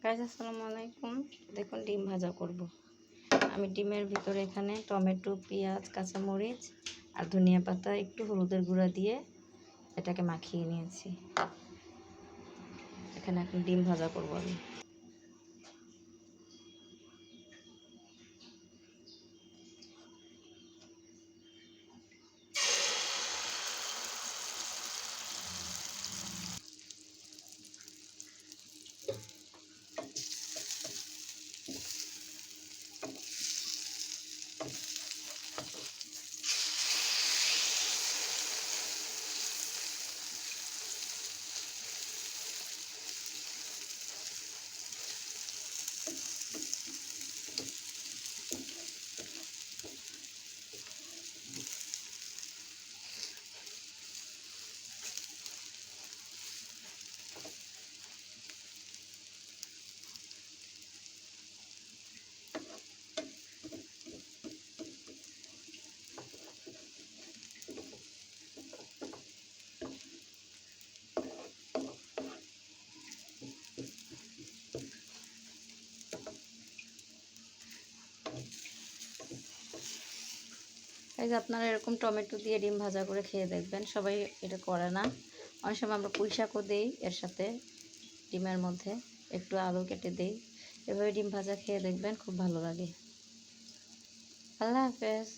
Guys আসসালামু আলাইকুম। দেখুন ডিম ভাজা করব। আমি ডিমের ভিতরে এখানে টমেটো, পেঁয়াজ, কাঁচামরিচ আর ধনিয়া পাতা, একটু হলুদের গুঁড়া দিয়ে এটাকে মাখিয়ে নিয়েছি। এখানে এখন ডিম ভাজা করব আমি। এই যে আপনারা এরকম টমেটো দিয়ে ডিম ভাজা করে খেয়ে দেখবেন। সবাই এটা করে না। অনেক সময় আমরা পুঁই শাকও দিই এর সাথে, ডিমের মধ্যে একটু আলু কেটে দিই। এভাবে ডিম ভাজা খেয়ে দেখবেন, খুব ভালো লাগে। আল্লাহ হাফেজ।